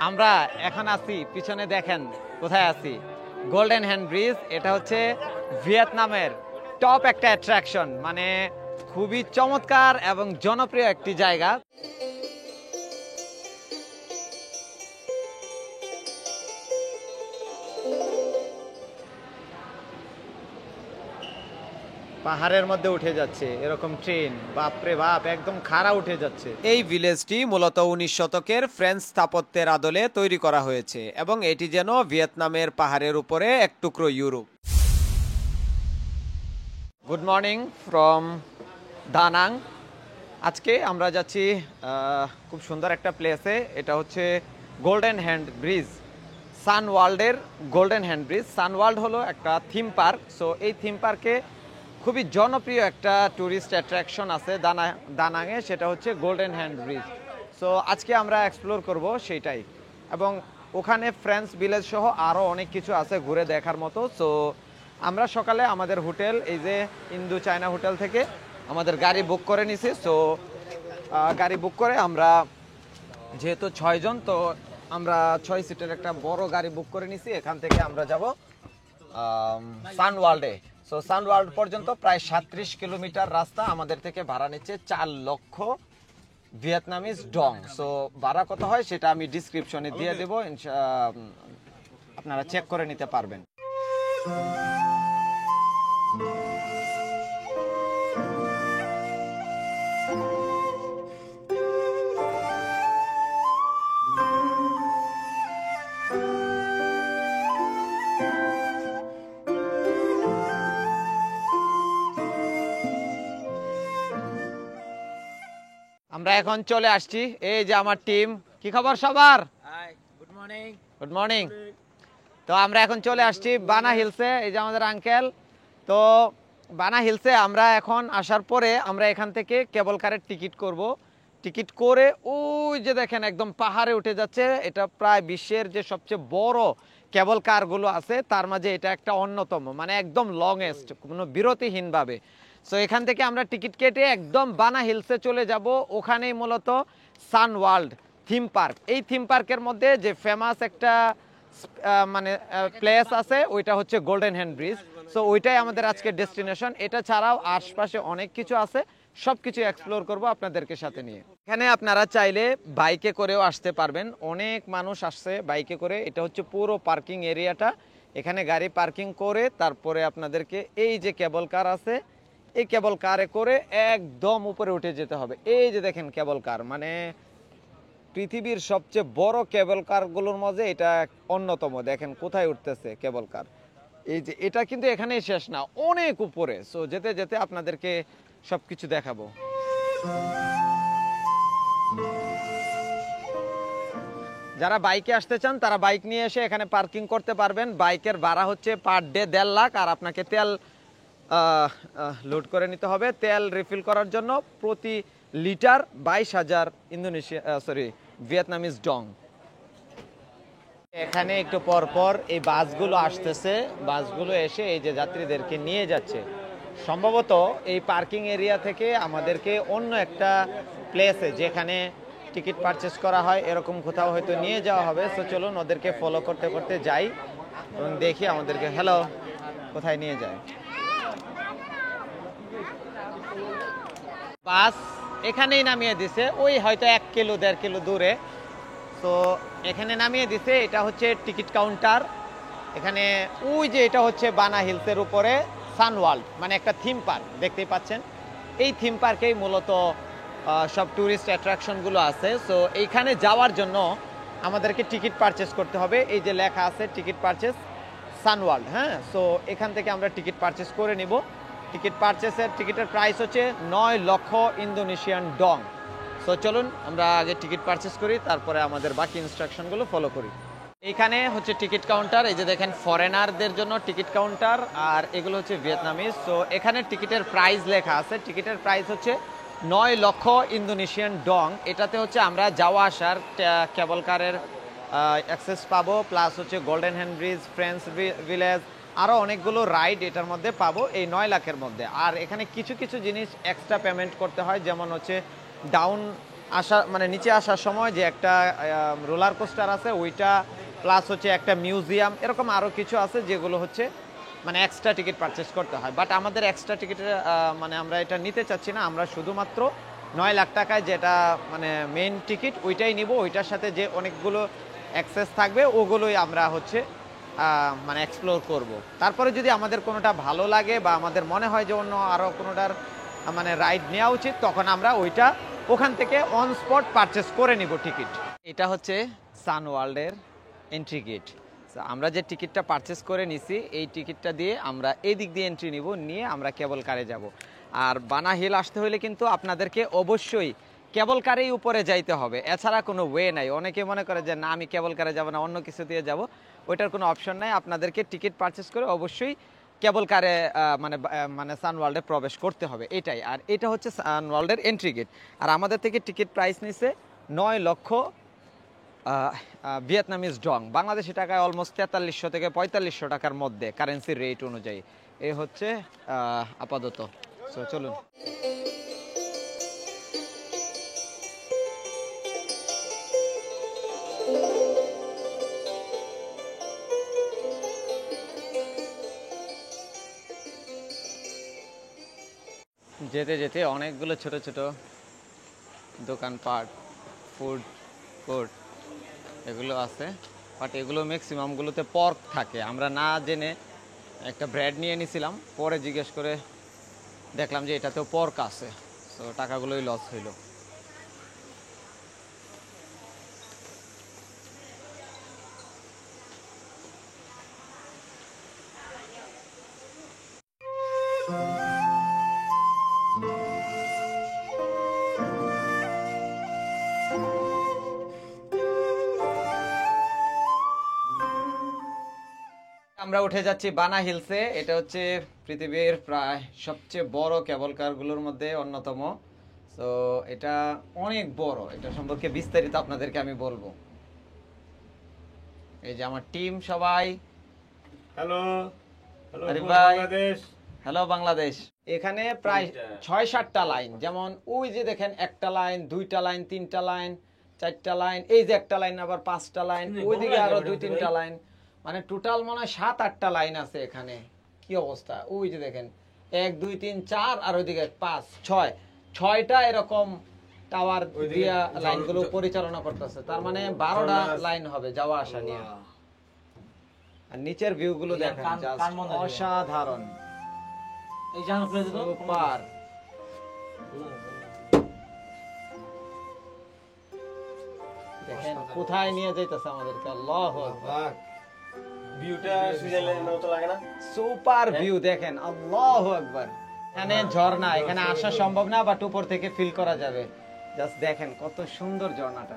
আমরা এখন আছি, পিছনে দেখেন কোথায় আছি, গোল্ডেন হ্যান্ড ব্রিজ। এটা হচ্ছে ভিয়েতনামের টপ একটা অ্যাট্রাকশন, মানে খুবই চমৎকার এবং জনপ্রিয় একটি জায়গা। পাহাড়ের মধ্যে উঠে যাচ্ছে এরকম ট্রেন, বাপরে বাপ, একদম খাড়া উঠে যাচ্ছে। এই ভিলেজটি মূলত 19 শতকের ফ্রেঞ্চ স্থাপত্যের আদলে তৈরি করা হয়েছে এবং এটি যেন ভিয়েতনামের পাহাড়ের উপরে এক টুকরো Europe. Good morning from Da Nang. আজকে আমরা যাচ্ছি খুব সুন্দর একটা প্লেসে। এটা হচ্ছে গোল্ডেন হ্যান্ড ব্রিজ, সান ওয়ার্ল্ডের গোল্ডেন হ্যান্ড ব্রিজ। সান ওয়ার্ল্ড হলো একটা থিম পার্ক। সো এই থিম পার্কে খুবই জনপ্রিয় একটা ট্যুরিস্ট অ্যাট্রাকশন আছে দানাঙে, সেটা হচ্ছে গোল্ডেন হ্যান্ড ব্রিজ। সো আজকে আমরা এক্সপ্লোর করব সেইটাই, এবং ওখানে ফ্রেঞ্চ ভিলেজ সহ আরও অনেক কিছু আছে ঘুরে দেখার মতো। সো আমরা সকালে আমাদের হোটেল, এই যে ইন্দু চায়না হোটেল থেকে আমাদের গাড়ি বুক করে নিছি। সো গাড়ি বুক করে আমরা যেহেতু 6 জন, তো আমরা 6 সিটের একটা বড় গাড়ি বুক করে নিছি। এখান থেকে আমরা যাব সান ওয়ার্ল্ডে। সো সান ওয়ার্ল্ড পর্যন্ত প্রায় 37 কিলোমিটার রাস্তা। আমাদের থেকে ভাড়া নিচ্ছে 4 লক্ষ ভিয়েতনামিজ ডং। সো ভাড়া কত হয় সেটা আমি ডিসক্রিপশনে দিয়ে দেবো, আপনারা চেক করে নিতে পারবেন। আমরা এখন চলে আসছি, এই যে আমার টিম। কি খবর সবার? Good morning. Good morning. তো আমরা এখন চলে আসছি বানা হিলসে। এই যে আমাদের আঙ্কেল। তো বানা হিলসে আমরা এখন আসার পরে আমরা এখান থেকে কেবল কারের টিকিট করব। টিকিট করে ওই যে দেখেন একদম পাহাড়ে উঠে যাচ্ছে। এটা প্রায় বিশ্বের যে সবচেয়ে বড় কেবল কারগুলো আছে তার মাঝে এটা একটা অন্যতম, মানে একদম লংয়েস্ট, কোনো বিরতিহীনভাবে। সো এখান থেকে আমরা টিকিট কেটে একদম বানা হিলসে চলে যাব। ওখানেই মূলত সান ওয়ার্ল্ড থিম পার্ক। এই থিম পার্কের মধ্যে যে ফেমাস একটা মানে প্লেস আছে, ওইটা হচ্ছে গোল্ডেন হ্যান্ড ব্রিজ। সো ওইটাই আমাদের আজকের ডেস্টিনেশন। এটা ছাড়াও আশপাশে অনেক কিছু আছে, সব কিছু এক্সপ্লোর করবো আপনাদেরকে সাথে নিয়ে। এখানে আপনারা চাইলে বাইকে করেও আসতে পারবেন। অনেক মানুষ আসছে বাইকে করে। এটা হচ্ছে পুরো পার্কিং এরিয়াটা। এখানে গাড়ি পার্কিং করে তারপরে আপনাদেরকে এই যে কেবল কার আছে, এই কেবল কারে করে একদম উপরে উঠে যেতে হবে। এই যে দেখেন কেবল কার, মানে পৃথিবীর সবচেয়ে বড় কেবল কারগুলোর মধ্যে এটা অন্যতম। দেখেন কোথায় উঠতেছে কেবল কার। এই যে এটা কিন্তু এখানেই শেষ না, অনেক উপরে। সো যেতে যেতে আপনাদেরকে সবকিছু দেখাবো। যারা বাইকে আসতে চান তারা বাইক নিয়ে এসে এখানে পার্কিং করতে পারবেন। বাইকের ভাড়া হচ্ছে পার ডে 1.5 লাখ, আর আপনাকে তেল লোড করে নিতে হবে। তেল রিফিল করার জন্য প্রতি লিটার 22,000 ভিয়েতনামিজ ডং। এখানে একটু পর পর এই বাসগুলো আসতেছে, বাসগুলো এসে এই যে যাত্রীদেরকে নিয়ে যাচ্ছে। সম্ভবত এই পার্কিং এরিয়া থেকে আমাদেরকে অন্য একটা প্লেসে, যেখানে টিকিট পারচেস করা হয়, এরকম কোথাও হয়তো নিয়ে যাওয়া হবে। সো চলুন ওদেরকে ফলো করতে করতে যাই এবং দেখি আমাদেরকে হ্যালো কোথায় নিয়ে যায়। বাস এখানেই নামিয়ে দিছে, ওই হয়তো 1 কিলো 1.5 কিলো দূরে। তো এখানে নামিয়ে দিছে। এটা হচ্ছে টিকিট কাউন্টার। এখানে ওই যে এটা হচ্ছে বানা হিলসের উপরে সান ওয়ার্ল্ড, মানে একটা থিম পার্ক দেখতেই পাচ্ছেন। এই থিম পার্কেই মূলত সব ট্যুরিস্ট অ্যাট্রাকশনগুলো আছে। সো এইখানে যাওয়ার জন্য আমাদেরকে টিকিট পারচেস করতে হবে। এই যে লেখা আছে টিকিট পারচেস সান ওয়ার্ল্ড। হ্যাঁ, সো এখান থেকে আমরা টিকিট পারচেস করে নিব। টিকিটের প্রাইস হচ্ছে 9 লক্ষ ইন্দোনেশিয়ান ডং। সো চলুন আমরা আগে টিকিট পারচেস করি, তারপরে আমাদের বাকি ইনস্ট্রাকশনগুলো ফলো করি। এইখানে হচ্ছে টিকিট কাউন্টার। এই যে দেখেন ফরেনারদের জন্য টিকিট কাউন্টার, আর এগুলো হচ্ছে ভিয়েতনামিজ। সো এখানে টিকিটের প্রাইস লেখা আছে। টিকিটের প্রাইস হচ্ছে 9 লক্ষ ইন্দোনেশিয়ান ডং। এটাতে হচ্ছে আমরা যাওয়া আসার কেবল কারের অ্যাক্সেস পাবো, প্লাস হচ্ছে golden hand bridge, French village, আরও অনেকগুলো রাইড এটার মধ্যে পাবো এই 9 লাখের মধ্যে। আর এখানে কিছু কিছু জিনিস এক্সট্রা পেমেন্ট করতে হয়, যেমন হচ্ছে ডাউন আসা মানে নিচে আসার সময় যে একটা রোলার কোস্টার আছে ওইটা, প্লাস হচ্ছে একটা মিউজিয়াম, এরকম আরও কিছু আছে যেগুলো হচ্ছে মানে এক্সট্রা টিকিট পারচেস করতে হয়। বাট আমাদের এক্সট্রা টিকিটের মানে আমরা এটা নিতে চাচ্ছি না, আমরা শুধুমাত্র 9 লাখ টাকায় যেটা মানে মেইন টিকিট ওইটাই নিব। ওইটার সাথে যে অনেকগুলো অ্যাক্সেস থাকবে ওগুলোই আমরা হচ্ছে মানে এক্সপ্লোর করব। তারপরে যদি আমাদের কোনোটা ভালো লাগে বা আমাদের মনে হয় যে অন্য আরও কোনোটার মানে রাইড নেওয়া উচিত, তখন আমরা ওইটা ওখান থেকে অন স্পট পারচেস করে নিব টিকিট। এটা হচ্ছে সান ওয়ার্ল্ডের এন্ট্রি গেট। আমরা যে টিকিটটা পারচেস করে নিছি এই টিকিটটা দিয়ে আমরা এই দিক দিয়ে এন্ট্রি নিব, নিয়ে আমরা কেবল কারে যাব। আর বানা হিল আসতে হলে কিন্তু আপনাদেরকে অবশ্যই কেবল কারেই উপরে যাইতে হবে, এছাড়া কোনো ওয়ে নাই। অনেকে মনে করে যে না আমি কেবল কারে যাব না, অন্য কিছু দিয়ে যাব, ওইটার কোনো অপশন নাই। আপনাদেরকে টিকিট পারচেস করে অবশ্যই কেবল কারে মানে মানে সান ওয়ার্ল্ডে প্রবেশ করতে হবে, এটাই। আর এটা হচ্ছে সান ওয়ার্ল্ডের এন্ট্রি গেট। আর আমাদের থেকে টিকিট প্রাইস নিছে 9 লক্ষ ভিয়েতনামিজ ডং, বাংলাদেশি টাকায় অলমোস্ট 4300 থেকে 4500 টাকার মধ্যে কারেন্সি রেট অনুযায়ী। এই হচ্ছে আপাতত। সো চলুন। যেতে যেতে অনেকগুলো ছোট ছোট দোকানপাট, ফুড কোর্ট এগুলো আছে, বাট এগুলো ম্যাক্সিমামগুলোতে পর্ক থাকে। আমরা না জেনে একটা ব্রেড নিয়ে নিছিলাম, পরে জিজ্ঞেস করে দেখলাম যে এটাতেও পর্ক আছে, তো টাকাগুলোই লস হইল। আমরা উঠে যাচ্ছি বানা হিলসে। এটা হচ্ছে পৃথিবীর প্রায় সবচেয়ে বড় কেবল কারগুলোর মধ্যে অন্যতম। তো এটা অনেক বড়, এটা সম্পর্কে বিস্তারিত আপনাদেরকে আমি বলবো। এই যে আমার টিম সবাই। হ্যালো আরিফ ভাই, বাংলাদেশ। হ্যালো বাংলাদেশ। এখানে প্রায় 6-7টা লাইন, যেমন ওই যে দেখেন একটা লাইন, 2টা লাইন, 3টা লাইন, 4টা লাইন, এই যে একটা লাইন, আবার 5টা লাইন, ওইদিকে আরো 2-3টা লাইন, মানে টোটাল মনে হয় 7-8টা লাইন আছে এখানে। কি অবস্থা, ওই যে দেখেন 1 2 3 4 আর ওইদিকে 5 6, 6টা এরকম টাওয়ার দিয়া লাইনগুলো পরিচালনা করতেছে। তার মানে 12টা লাইন হবে যাওয়া আসা নিয়ে। আর নিচের ভিউ গুলো দেখেন, জাস্ট অসাধারণ, এই জানো প্লেজ তো সুপার। দেখেন কোথায় নিয়ে যাইতেছে আমাদেরকে, আল্লাহু আকবার। ভিউটা সুইজারল্যান্ডের মতো লাগে না? সুপার ভিউ দেখেন, আল্লাহু আকবার। এখানে ঝর্ণা, এখানে আসা সম্ভব না, বাট উপর থেকে ফিল করা যাবে। জাস্ট দেখেন কত সুন্দর ঝর্ণাটা।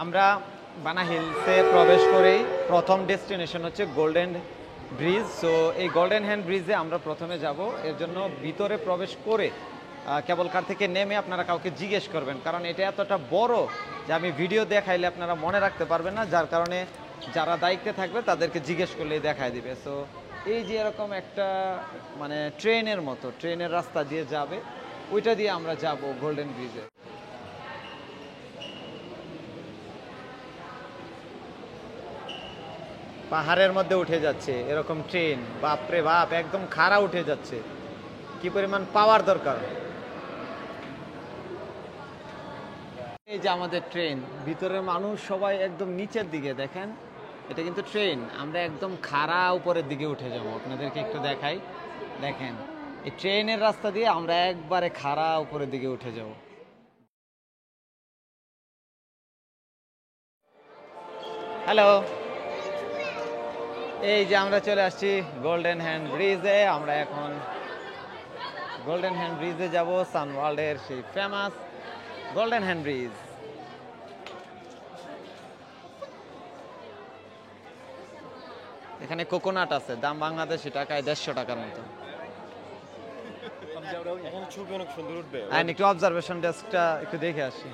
আমরা বানা হিলসে প্রবেশ করেই প্রথম ডেস্টিনেশন হচ্ছে গোল্ডেন ব্রিজ। সো এই গোল্ডেন হ্যান্ড ব্রিজে আমরা প্রথমে যাব। এর জন্য ভিতরে প্রবেশ করে কেবল কার থেকে নেমে আপনারা কাউকে জিজ্ঞেস করবেন, কারণ এটা এতটা বড় যে আমি ভিডিও দেখাইলে আপনারা মনে রাখতে পারবেন না, যার কারণে যারা দায়িত্বে থাকবে তাদেরকে জিজ্ঞেস করলেই দেখায় দিবে। সো এই যে এরকম একটা মানে ট্রেনের মতো, ট্রেনের রাস্তা দিয়ে যাবে, ওইটা দিয়ে আমরা যাব গোল্ডেন ব্রিজে। পাহাড়ের মধ্যে উঠে যাচ্ছে এরকম ট্রেন, বাপরে বাপ, একদম খাড়া উঠে যাচ্ছে, কি পরিমাণ পাওয়ার দরকার। এই যে আমাদের ট্রেন, ভিতরের মানুষ সবাই একদম নিচের দিকে দেখেন। এটা কিন্তু ট্রেন, আমরা একদম খাড়া উপরের দিকে উঠে যাব। আপনাদেরকে একটু দেখাই, দেখেন এই ট্রেনের রাস্তা দিয়ে আমরা একবারে খাড়া উপরের দিকে উঠে যাব। হ্যালো, এই যে আমরা চলে আসছি গোল্ডেন হ্যান্ড ব্রিজে। আমরা এখন গোল্ডেন হ্যান্ড ব্রিজে যাব, সান ওয়ার্ল্ডের সেই ফেমাস গোল্ডেন হ্যান্ড ব্রিজ। এখানে কোকোনাট আছে, দাম বাংলাদেশি টাকায় 150 টাকার মতো। ছবি অনেক সুন্দর উঠবে। একটু অবজারভেশন ডেস্কটা একটু দেখে আসি।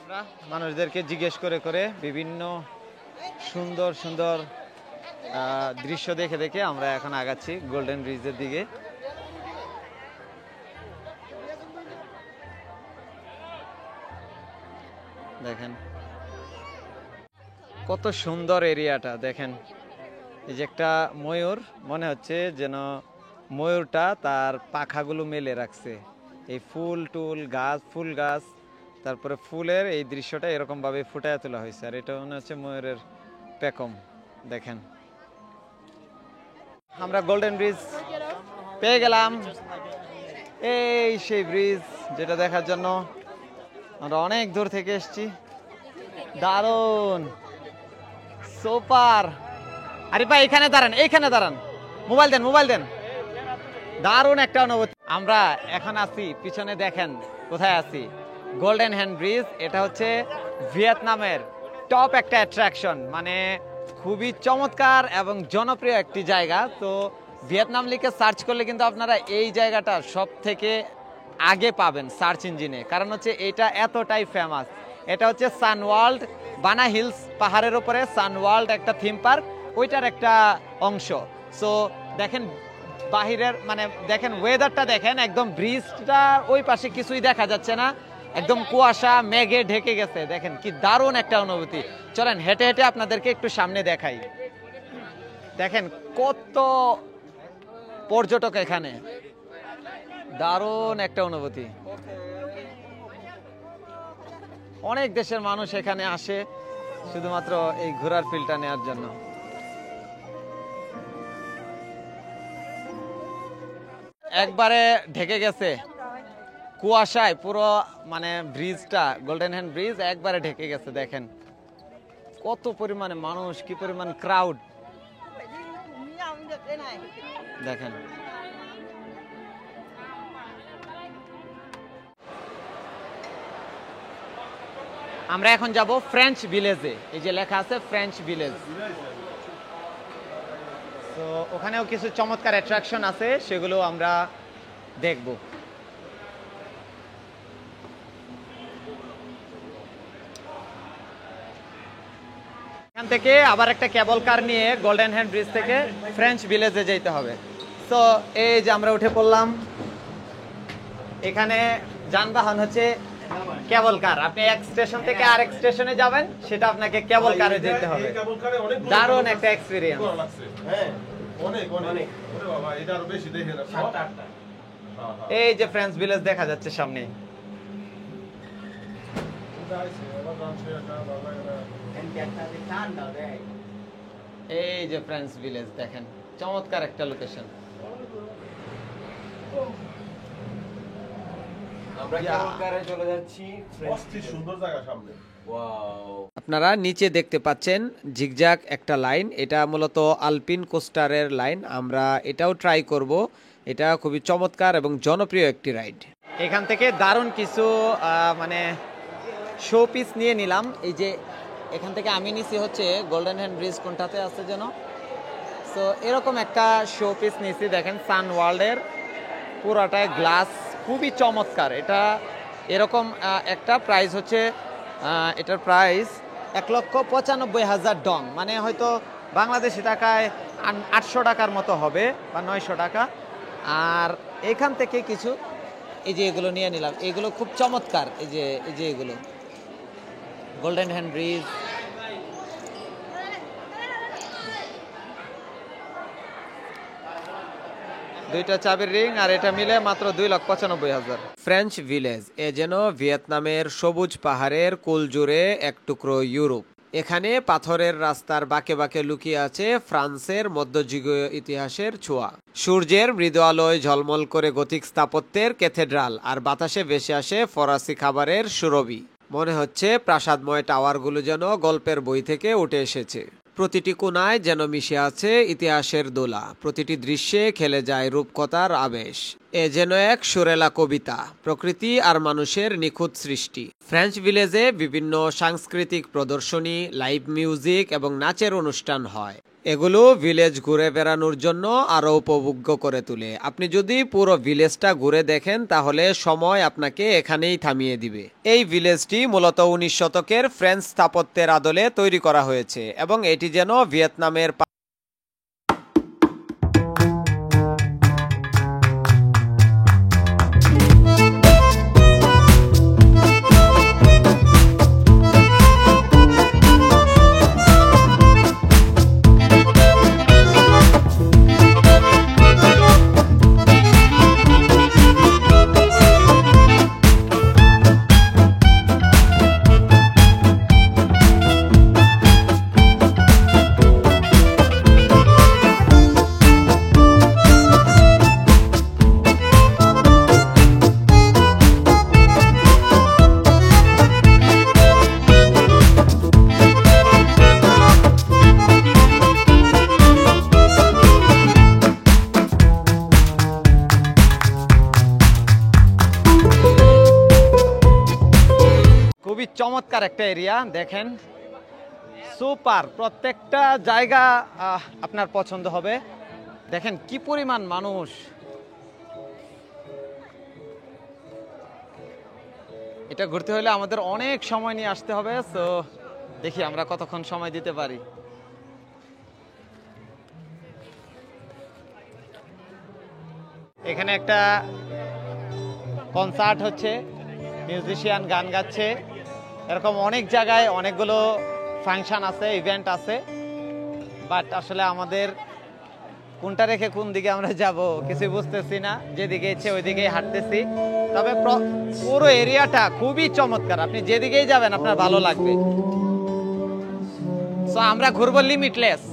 আমরা মানুষদেরকে জিজ্ঞেস করে করে বিভিন্ন সুন্দর সুন্দর দৃশ্য দেখে দেখে আমরা এখন আগাচ্ছি গোল্ডেন ব্রিজের দিকে। দেখেন কত সুন্দর এরিয়াটা, দেখেন এই যে একটা ময়ূর, মনে হচ্ছে যেন ময়ূরটা তার পাখাগুলো মেলে রাখছে। এই ফুল টুল গাছ, ফুল গাছ, তারপরে ফুলের এই দৃশ্যটা এরকম ভাবে ফুটায় তোলা হয়েছে। আর এটা মনে হচ্ছে ময়ূরের পেখম। দেখেন আমরা গোল্ডেন ব্রিজ পেয়ে গেলাম। এই সেই ব্রিজ যেটা দেখার জন্য আমরা অনেক দূর থেকে এসেছি। দারুণ, সুপার। আরে ভাই এখানে দাঁড়ান, এইখানে দাঁড়ান, মোবাইল দেন, মোবাইল দেন। দারুণ একটা অনুভূতি। আমরা এখন আছি, পিছনে দেখেন কোথায় আছি, গোল্ডেন হ্যান্ড ব্রিজ। এটা হচ্ছে ভিয়েতনামের টপ একটা অ্যাট্রাকশন, মানে খুবই চমৎকার এবং জনপ্রিয় একটি জায়গা। তো ভিয়েতনাম লিখে সার্চ করলে কিন্তু আপনারা এই জায়গাটা সব থেকে আগে পাবেন সার্চ ইঞ্জিনে, কারণ হচ্ছে এটা এতটাই ফেমাস। এটা হচ্ছে সানওয়ার্ল্ড, বানা হিলস পাহাড়ের উপরে সানওয়ার্ল্ড একটা থিম পার্ক, ওইটার একটা অংশ। সো দেখেন বাহিরের, মানে দেখেন ওয়েদারটা দেখেন, একদম ব্রিজটা ওই পাশে কিছুই দেখা যাচ্ছে না, একদম কুয়াশা মেঘে ঢেকে গেছে। দেখেন কি দারুণ একটা অনুভূতি। চলেন হেঁটে হেঁটে আপনাদেরকে একটু সামনে দেখাই। দেখেন কত পর্যটক এখানে, দারুণ একটা অনুভূতি। অনেক দেশের মানুষ এখানে আসে শুধুমাত্র এই ঘোরার ফিলটা নেওয়ার জন্য। একবারে ঢেকে গেছে কুয়াশায় পুরো, মানে ব্রিজটা, গোল্ডেন হ্যান্ড ব্রিজ একবারে ঢেকে গেছে। দেখেন কত পরিমাণে মানুষ, কি পরিমাণ ক্রাউড দেখেন। আমরা এখন যাব ফ্রেঞ্চ ভিলেজে। এই যে লেখা আছে ফ্রেঞ্চ ভিলেজ, তো ওখানেও কিছু চমৎকার অ্যাট্রাকশন আছে, সেগুলো আমরা দেখব। এখান থেকে আবার একটা কেবল কার নিয়ে গোল্ডেন হ্যান্ড ব্রিজ থেকে ফ্রেঞ্চ ভিলেজে যেতে হবে। তো এই যে আমরা উঠে পড়লাম। এখানে যানবাহন হচ্ছে কেবল কার। আপনি এক স্টেশন থেকে আরেক স্টেশনে যাবেন, সেটা আপনাকে কেবল কারে যেতে হবে। দারুণ একটা এক্সপিরিয়েন্স। এই যে ফ্রেঞ্চ ভিলেজ দেখা যাচ্ছে সামনে। এই যে ফ্রেঞ্চ ভিলেজ দেখেন, চমৎকার একটা লোকেশন। আপনারা নিচে দেখতে পাচ্ছেন জিগজ্যাগ একটা লাইন, এটা মূলত আলপিন কোস্টারের লাইন। আমরা এটাও ট্রাই করব। এটা খুবই চমৎকার এবং জনপ্রিয় একটি রাইড। এখান থেকে দারুণ কিছু মানে শো পিস নিয়ে নিলাম। এই যে এখান থেকে আমি নিছি হচ্ছে গোল্ডেন হ্যান্ড ব্রিজ কোনটাতে আছে যেন, সো এরকম একটা শো পিস নিছি। দেখেন সানওয়ার্ল্ডের পুরাটায় গ্লাস, খুবই চমৎকার। এটা এরকম একটা প্রাইস হচ্ছে, এটার প্রাইস 1,95,000 ডং, মানে হয়তো বাংলাদেশি টাকায় 800 টাকার মতো হবে বা 900 টাকা। আর এখান থেকে কিছু এই যে এগুলো নিয়ে নিলাম, এগুলো খুব চমৎকার। এই যে এগুলো গোল্ডেন হ্যান্ড ব্রিজ, দুইটা চাবির রিং, আর এটা মিলে মাত্র 2,95,000। ফ্রেঞ্চ ভিলেজ এ যেন ভিয়েতনামের সবুজ পাহাড়ের কোল জুড়ে এক টুকরো ইউরোপ। এখানে পাথরের রাস্তার বাঁকে বাঁকে লুকিয়ে আছে ফ্রান্সের মধ্যযুগীয় ইতিহাসের ছোঁয়া। সূর্যের মৃদু আলোয় ঝলমল করে গথিক স্থাপত্যের ক্যাথেড্রাল, আর বাতাসে ভেসে আসে ফরাসি খাবারের সুরভি। মনে হচ্ছে প্রাসাদময় টাওয়ারগুলো যেন গল্পের বই থেকে উঠে এসেছে। প্রতিটি কোণায় যেন মিশে আছে ইতিহাসের দোলা, প্রতিটি দৃশ্যে খেলে যায় রূপকথার আবেশ। এ যেন এক সুরেলা কবিতা, প্রকৃতি আর মানুষের নিখুঁত সৃষ্টি। ফ্রেঞ্চ ভিলেজে বিভিন্ন সাংস্কৃতিক প্রদর্শনী, লাইভ মিউজিক এবং নাচের অনুষ্ঠান হয়। এগুলো ভিলেজ ঘুরে বেড়ানোর জন্য আরো উপভোগ্য করে তোলে। আপনি যদি পুরো ভিলেজটা ঘুরে দেখেন তাহলে সময় আপনাকে এখানেই থামিয়ে দিবে। এই ভিলেজটি মূলত 19 শতকের ফ্রেঞ্চ স্থাপত্যের আদলে তৈরি করা হয়েছে এবং এটি যেন ভিয়েতনামের চমৎকার একটা এরিয়া দেখেন, সুপার। প্রত্যেকটা জায়গা আপনার পছন্দ হবে। দেখেন কি পরিমাণ মানুষ। এটা ঘুরতে হলে আমাদের অনেক সময় নিয়ে আসতে হবে। সো দেখি আমরা কতক্ষণ সময় দিতে পারি। এখানে একটা কনসার্ট হচ্ছে, মিউজিশিয়ান গান গাচ্ছে। এরকম অনেক জায়গায় অনেকগুলো ফাংশন আছে, ইভেন্ট আছে, বাট আসলে আমাদের কোনটা রেখে কোন দিকে আমরা যাব কিছুই বুঝতেছি না। যেদিকে ইচ্ছে ওইদিকেই হাঁটতেছি। তবে পুরো এরিয়াটা খুবই চমৎকার, আপনি যেদিকেই যাবেন আপনার ভালো লাগবে। সো আমরা ঘুরবো লিমিটলেস।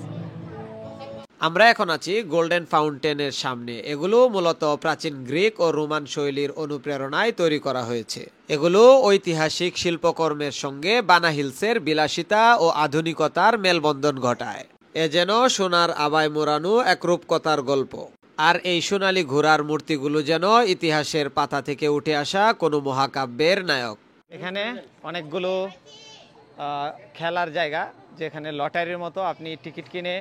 আমরা এখন আছি গোল্ডেন ফাউন্টেনের সামনে। এগুলো মূলত প্রাচীন গ্রিক ও রোমান শৈলীর অনুপ্রেরণায় তৈরি করা হয়েছে। এগুলো ঐতিহাসিক শিল্পকর্মের সঙ্গে বানা হিলসের বিলাসিতা ও আধুনিকতার মেলবন্ধন ঘটায়। এ যেন সোনার আবায় মোড়ানো এক রূপকথার গল্প। আর এই সোনালী ঘোড়ার মূর্তিগুলো যেন ইতিহাসের পাতা থেকে উঠে আসা কোনো মহাকাব্যের নায়ক। এখানে অনেকগুলো খেলার জায়গা, যেখানে লটারির মতো আপনি টিকিট কিনে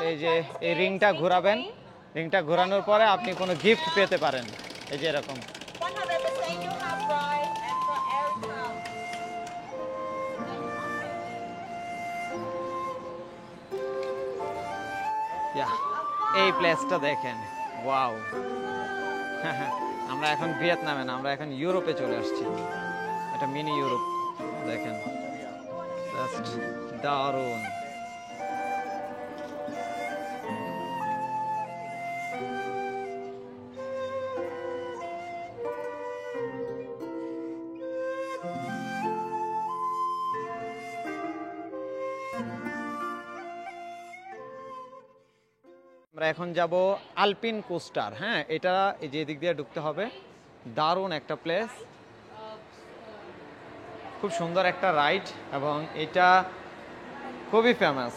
এই যে এই রিংটা ঘোরাবেন। রিংটা ঘোরানোর পরে আপনি কোনো গিফট পেতে পারেন। এই যে এরকম 100% you have right and for every time. এই প্লেসটা দেখেন, ওয়াও। আমরা এখন ভিয়েতনামে না, আমরা এখন ইউরোপে চলে আসছি। এটা মিনি ইউরোপ দেখেন, জাস্ট দারুণ। আমরা এখন যাব আলপিন কোস্টার। হ্যাঁ, এটা এই যে দিক দিয়ে ঢুকতে হবে। দারুণ একটা প্লেস, খুব সুন্দর একটা রাইড, এবং এটা খুবই ফেমাস।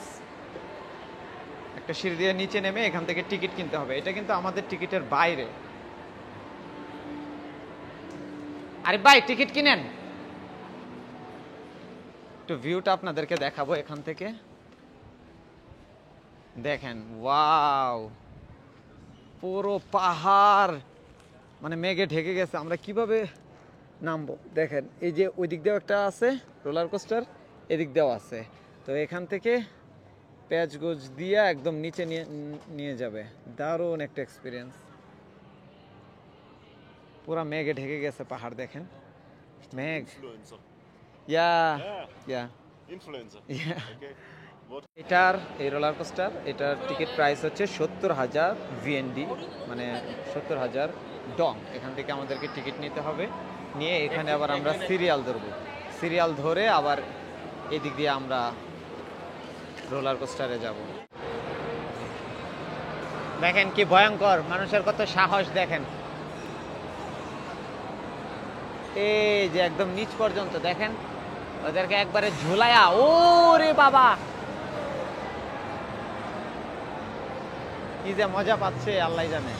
একটা সিঁড়ি দিয়ে নিচে নেমে এখান থেকে টিকিট কিনতে হবে। এটা কিন্তু আমাদের টিকিটের বাইরে। আরে ভাই, টিকিট কিনেন। একটু ভিউটা আপনাদেরকে দেখাবো এখান থেকে। দেখেন, ওয়াও, পুরো পাহাড় মানে মেঘে ঢেকে গেছে। আমরা কিভাবে নামবো দেখেন। এই যে ওই দিক দিয়েও একটা আছে রোলার কোস্টার, এদিক দিয়েও আছে। তো এখান থেকে প্যাচ গোজ দিয়ে একদম নিচে নিয়ে যাবে। দারুণ একটা এক্সপিরিয়েন্স। পুরা মেঘে ঢেকে গেছে পাহাড়, দেখেন মেঘ। ইয়া ইয়া Influencer. Okay. এটার এই রোলার কোস্টার, এটার টিকিট প্রাইস হচ্ছে 70,000 VND, মানে 70,000 ডং। এখান থেকে আমাদেরকে টিকিট নিতে হবে, নিয়ে এখানে আবার আমরা সিরিয়াল ধরবো। সিরিয়াল ধরে আবার এদিক দিয়ে আমরা রোলার কোস্টারে যাব। দেখেন কি ভয়ঙ্কর, মানুষের কত সাহস দেখেন। এই যে একদম নিচ পর্যন্ত দেখেন, ওদেরকে একবারে ঝুলায়া। ও রে বাবা, কি যে মজা পাচ্ছে আল্লাহ জানে।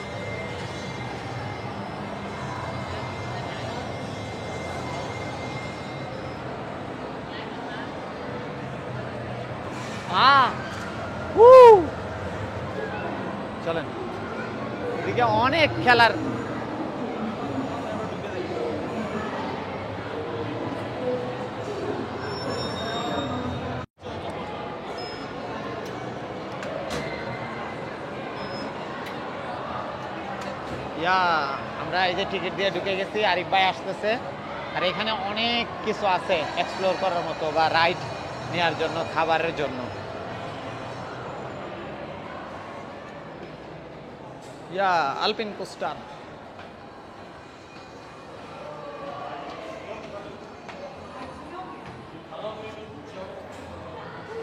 চলেন, এদিকে অনেক খেলার। আমরা এই যে টিকিট দিয়ে ঢুকে গেছি, আরিফ ভাই আসতেছে। আর এখানে অনেক কিছু আছে এক্সপ্লোর করার মতো বা রাইড নেওয়ার জন্য, খাবারের জন্য। আলপিন কোস্টার।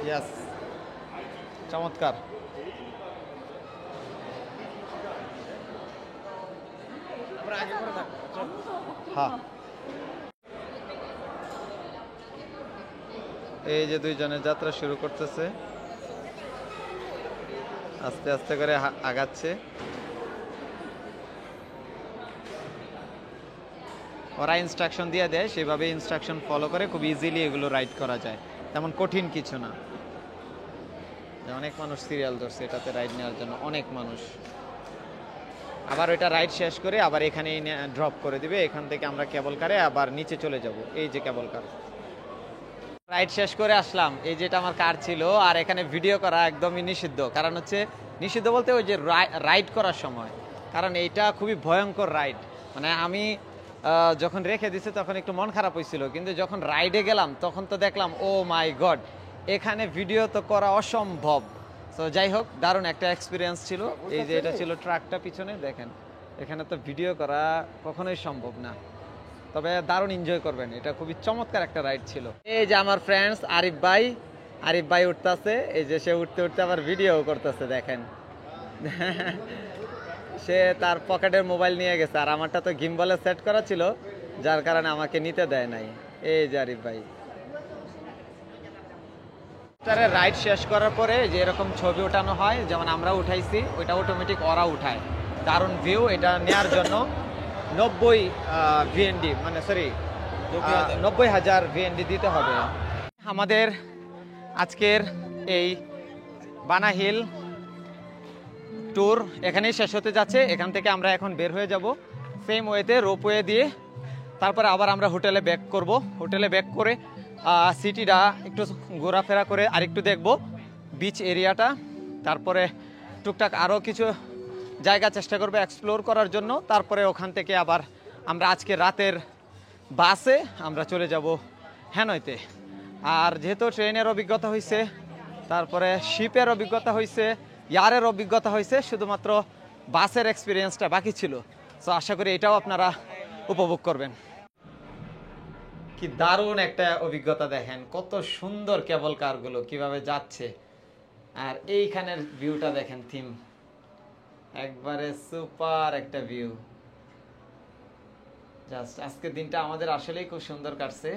ইয়েস, চমৎকার। হ্যাঁ, এই যে দুইজনের যাত্রা শুরু করতেছে, আস্তে আস্তে করে আগাচ্ছে। ওরা ইনস্ট্রাকশন দিয়ে দেয়, সেভাবে ইনস্ট্রাকশন ফলো করে খুব ইজিলি এগুলো রাইড করা যায়, তেমন কঠিন কিছু না। অনেক মানুষ সিরিয়াল ধরছে এটাতে রাইড নেওয়ার জন্য, অনেক মানুষ। আবার ওইটা রাইড শেষ করে আবার এখানেই ড্রপ করে দিবে, এখান থেকে আমরা কেবল কারে আবার নিচে চলে যাব। এই যে কেবল কার রাইড শেষ করে আসলাম, এই যেটা আমার কার ছিল। আর এখানে ভিডিও করা একদমই নিষিদ্ধ, কারণ হচ্ছে নিষিদ্ধ বলতে ওই যে রাইড করার সময়, কারণ এইটা খুবই ভয়ঙ্কর রাইড। মানে আমি যখন রেখে দিছে তখন একটু মন খারাপ হয়েছিল, কিন্তু যখন রাইডে গেলাম তখন তো দেখলাম ও মাই গড, এখানে ভিডিও তো করা অসম্ভব। তো যাই হোক, দারুণ একটা এক্সপিরিয়েন্স ছিল। এই যে এটা ছিল ট্রাকটা পিছনে, দেখেন এখানে তো ভিডিও করা কখনোই সম্ভব না, তবে দারুণ এনজয় করবেন, এটা খুবই চমৎকার একটা রাইড ছিল। এই যে আমার ফ্রেন্ডস আরিফ ভাই উঠতেছে, এই যে সে উঠতে উঠতে আবার ভিডিও করতেছে, দেখেন সে তার পকেটের মোবাইল নিয়ে গেছে, আর আমারটা তো গিম্বলে সেট করা ছিল, যার কারণে আমাকে নিতে দেয় নাই। এই যে আরিফ ভাই রাইড শেষ করার পরে যে এরকম ছবি ওঠানো হয়, যেমন আমরা উঠাইছি, ওইটা অটোমেটিক ওরা উঠায়। দারুণ ভিউ, এটা নেওয়ার জন্য 90 ভিএনডি, মানে সরি 90,000 ভিএনডি দিতে হবে। আমাদের আজকের এই বানা হিল ট্যুর এখানেই শেষ হতে যাচ্ছে। এখান থেকে আমরা এখন বের হয়ে যাব সেম ওয়েতে, রোপওয়ে দিয়ে। তারপরে আবার আমরা হোটেলে ব্যাক করব। হোটেলে ব্যাক করে সিটিটা একটু ঘোরাফেরা করে আরেকটু দেখব, বিচ এরিয়াটা। তারপরে টুকটাক আরও কিছু জায়গা চেষ্টা করবো এক্সপ্লোর করার জন্য। তারপরে ওখান থেকে আবার আমরা আজকে রাতের বাসে আমরা চলে যাব হ্যানয়তে। আর যেহেতু ট্রেনের অভিজ্ঞতা হয়েছে, তারপরে শিপের অভিজ্ঞতা হয়েছে, ইয়ারের অভিজ্ঞতা হয়েছে, শুধুমাত্র বাসের এক্সপিরিয়েন্সটা বাকি ছিল। সো আশা করি এটাও আপনারা উপভোগ করবেন। কি দারুণ একটা অভিজ্ঞতা, দেখেন কত সুন্দর কেবল কারগুলো কিভাবে যাচ্ছে, আর এইখানের ভিউটা দেখেন, থিম একবারে সুপার একটা ভিউ। জাস্ট আজকের দিনটা আমাদের আসলেই খুব সুন্দর কাটছে,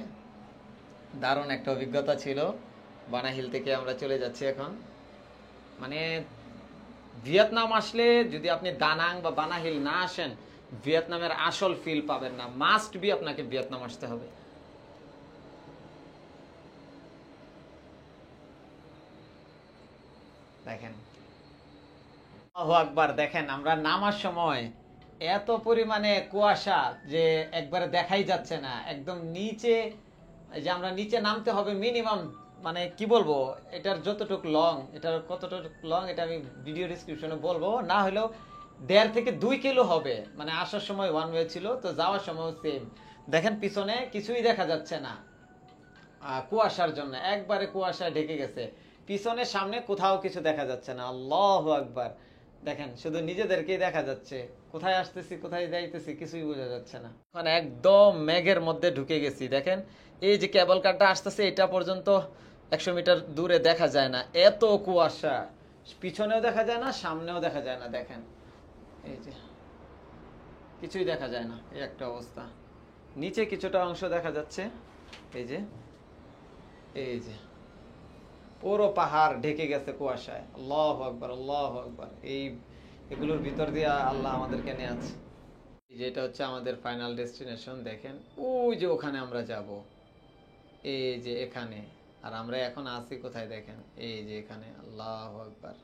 দারুণ একটা অভিজ্ঞতা ছিল। বানা হিল থেকে আমরা চলে যাচ্ছি এখন। মানে ভিয়েতনাম আসলে যদি আপনি দানাং বা বানা হিল না আসেন, ভিয়েতনামের আসল ফিল পাবেন না। মাস্ট বি আপনাকে ভিয়েতনাম আসতে হবে। দেখেন আল্লাহু আকবার, দেখেন আমরা নামার সময় এত পরিমাণে কুয়াশা যে একবারে দেখাই যাচ্ছে না, একদম নিচে। যে আমরা নিচে নামতে হবে মিনিমাম, মানে কি বলবো, এটার যতটুকু লং, এটার কতটুকু লং এটা আমি ভিডিও ডিসক্রিপশনে বলবো, না হলেও 1.5 থেকে 2 কিলো হবে। মানে আসার সময় ওয়ান ওয়ে ছিল, তো যাওয়ার সময় সেম। দেখেন পিছনে কিছুই দেখা যাচ্ছে না কুয়াশার জন্য, একবারে কুয়াশা ঢেকে গেছে। পিছনে সামনে কোথাও কিছু দেখা যাচ্ছে না। আল্লাহু আকবার, দেখেন শুধু নিজেদেরকেই দেখা যাচ্ছে, কোথায় আসতেছি কোথায় যাইতেছি কিছুই বোঝা যাচ্ছে না। এখন একদম মেঘের মধ্যে ঢুকে গেছি। দেখেন এই যে কেবল কারটা আসতেছে, এটা পর্যন্ত 100 মিটার দূরে দেখা যায় না, এত কুয়াশা। পিছনেও দেখা যায় না, সামনেও দেখা যায় না। দেখেন এই যে কিছুই দেখা যায় না, এই একটা অবস্থা। নিচে কিছুটা অংশ দেখা যাচ্ছে, এই যে পুরো পাহাড় ঢেকে গেছে কুয়াশায়। আল্লাহু আকবার, আল্লাহু আকবার। এগুলোর ভিতর দিয়ে আল্লাহ আমাদেরকে নিয়ে আছে। যেটা হচ্ছে আমাদের ফাইনাল ডেস্টিনেশন। দেখেন ওই যে ওখানে আমরা যাব, এই যে এখানে। আর আমরা এখন আছি কোথায় দেখেন, এই যে এখানে। আল্লাহু আকবার।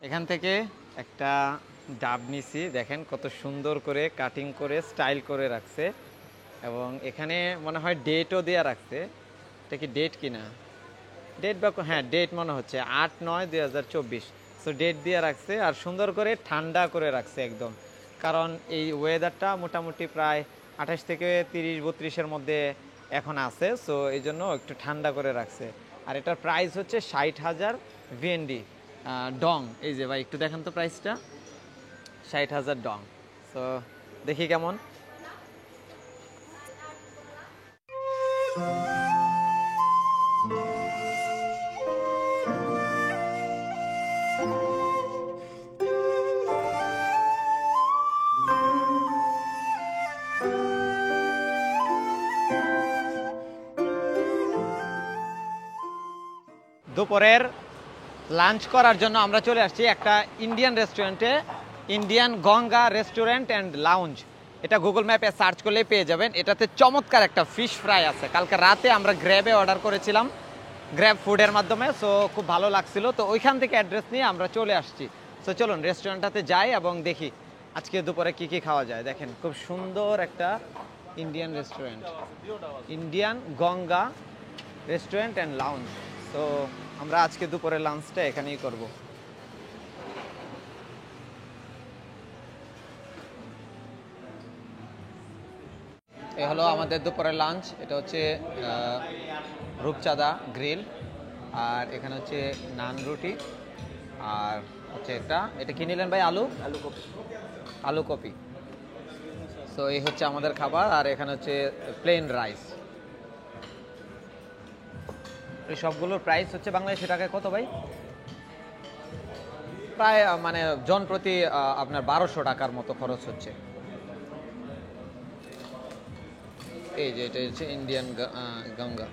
এখান থেকে একটা ডাব নিছি, দেখেন কত সুন্দর করে কাটিং করে স্টাইল করে রাখছে, এবং এখানে মনে হয় ডেটও দেওয়া রাখছে। এটা কি ডেট কিনা, ডেট বা হ্যাঁ ডেট মনে হচ্ছে 8/9/2024। সো ডেট দিয়ে রাখছে, আর সুন্দর করে ঠান্ডা করে রাখছে একদম, কারণ এই ওয়েদারটা মোটামুটি প্রায় 28 থেকে 30-32-এর মধ্যে এখন আছে। সো এই জন্য একটু ঠান্ডা করে রাখছে। আর এটার প্রাইস হচ্ছে 60,000 ভিএনডি ডং। এই যে ভাই একটু দেখেন তো প্রাইসটা, 60,000 ডং। সো দেখি কেমন। দুপুরের লাঞ্চ করার জন্য আমরা চলে আসছি একটা ইন্ডিয়ান রেস্টুরেন্টে। Indian Ganga restaurant and lounge. এটা গুগল ম্যাপে সার্চ করলেই পেয়ে যাবেন। এটাতে চমৎকার একটা ফিশ ফ্রাই আছে। কালকে রাতে আমরা গ্র্যাবে অর্ডার করেছিলাম, গ্র্যাব ফুডের মাধ্যমে, সো খুব ভালো লাগছিল। তো ওইখান থেকে অ্যাড্রেস নিয়ে আমরা চলে আসছি। সো চলুন রেস্টুরেন্টটাতে যাই এবং দেখি আজকে দুপুরে কি কি খাওয়া যায়। দেখেন খুব সুন্দর একটা Indian restaurant, Indian Ganga restaurant and lounge. তো আমরা আজকে দুপুরে লাঞ্চটা এখানেই করব। এ হলো আমাদের দুপুরের লাঞ্চ। এটা হচ্ছে রূপচাঁদা গ্রিল, আর এখানে হচ্ছে নান রুটি, আর হচ্ছে এটা কি নিলেন ভাই? আলু কপি। তো এই হচ্ছে আমাদের খাবার, আর এখানে হচ্ছে প্লেন রাইস। এই সবগুলোর প্রাইস হচ্ছে বাংলাদেশি টাকায় কত ভাই? প্রায় মানে জন প্রতি আপনার 1200 টাকার মতো খরচ হচ্ছে। এই যে এটা হচ্ছে ইন্ডিয়ান গঙ্গা।